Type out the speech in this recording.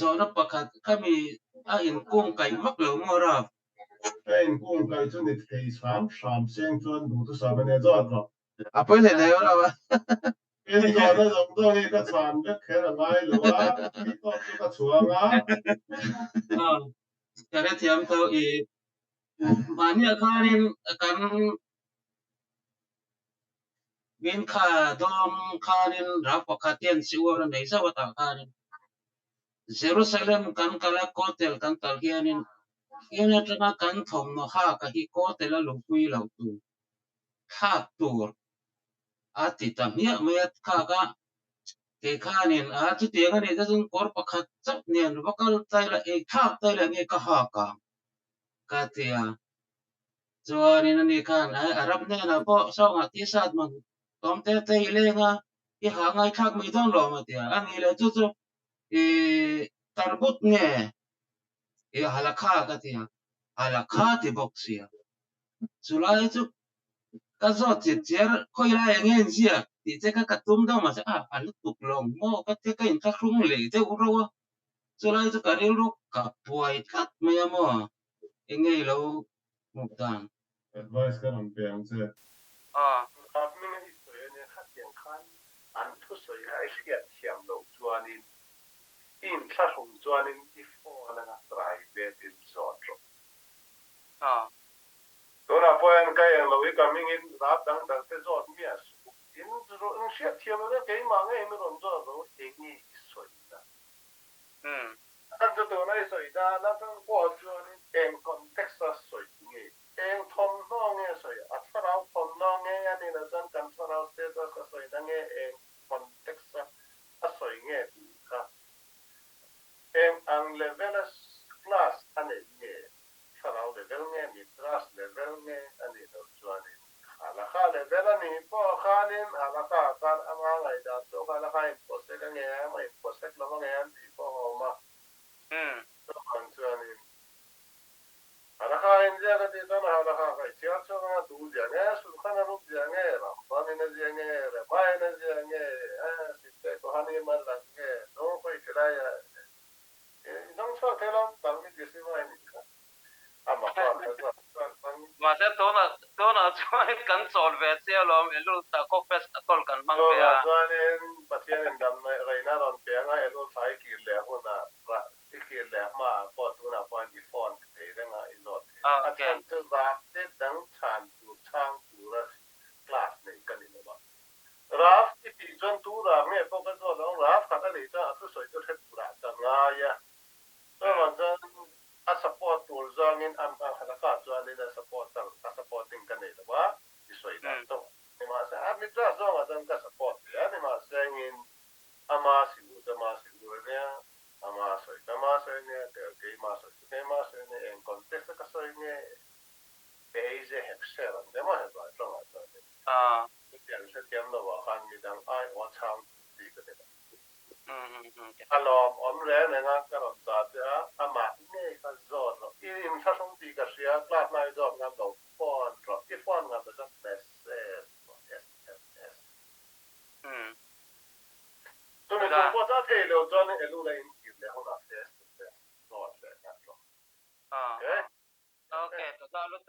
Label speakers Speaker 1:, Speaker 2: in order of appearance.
Speaker 1: zona pakhat kami a in kung kai mak lo ngora
Speaker 2: in kung kai chu nit thei sam seng chuan du tu sam ne zot ro
Speaker 1: apoi le le ora ba
Speaker 2: in zona zong do hi ka chan be kher ngai lo wa ti to chu ka chuanga
Speaker 1: kare thiam to i mania khanin kan bin kha dom khanin ra pakhatien siwara nei zawata khanin Jerusalem kan kala kotel kan talhianin yana tanga kan thong no ha ka hi kotel a lungpui lo tu ha tur ati tamia mayat kha ka ke khanin a chu tianga ni ta jung kor pakhat chap nian vakal taila e thak taila nge ka ha ka tia chuanin ani khan arab ne na po so nga ti sat man tom te ile nga i ha ngai thak mi don lo ma tia ani le chu chu e tarbut nge e halakha ka tia halakha ti boxia sulai chu ka zot chi chiar khoi lai ngen zia ti che ka katum do ma se al tuk long mo ka te ka in ka khung le te u ro sulai chu ka ril ro ka puai tat me mo e ngei lo muktan
Speaker 2: advice ka ram pe ang che
Speaker 3: ap mi ngi so ne khat yang khan an thu so ya sia siam lo chuanin in tha hung chuanin i fo na nga trai ve tin zot ro tora poen ka yang lo i ka mi ngi rap dang dang te zot mi as in ro in sia thiam lo ke ma nge mi ron zo ro e ngi so da an zo to na so da na tang po chuanin en context so ngi en thom no nge so a sarau thom no nge ani na chan kan sarau se da sa so da nge en context a so nge ka en ang level class ane nge sarau level nge ni class level nge ani no chuanin ala kha level ani po khanin ala ka kan anga ngai da so ala kha po se ka nge mai po se lo nge an po ma so kan chuanin ala kha in ja ka ti to na ala kha ka chia cho na tu ja nge su kha na ru ja nge ra pa ni na ja nge ra pa na ja nge si te ko hani ma la nge no ko i kra ya nong so te lo bang mi ji si mai ni ka ama ko
Speaker 4: mà sẽ tôi là cho cần solve về xe lo elu ta có fest tol kan mang
Speaker 3: so
Speaker 4: về à
Speaker 3: so nên patien en dam mai rai na ron pe nga elu sai ki le ho na ra ki le ma po tu na po ni phone te de nga i lot a chan tu ba te dang chan tu chang tu ra class ne kan ni ba raf ti pi jon tu ra me po ka zo lo raf ka le ta tu so ju the tu ra ta nga ya so man jan a support tool zong in am ka ka zo le da support ta supporting kan ni ba i so ida to ni ma sa mi tra zo ma jan ka support ya ni ma sa in ama si u ne ama so ita ma so ne ke ma so ne en context ka so ne beise hepsel de ma ha ba zo ma yang se tiam lo wa khan mi dang ai wa chang ti ka de alom om le ne nga ka ron ta ja ama ne ka zo ro i in sa song ti ka sia klat mai zo ngam lo fon ro i fon ngam ba best tu ne ko ta te lo zo ne elu le in ki le ho na test no se na ro
Speaker 4: ok tôi đã lúc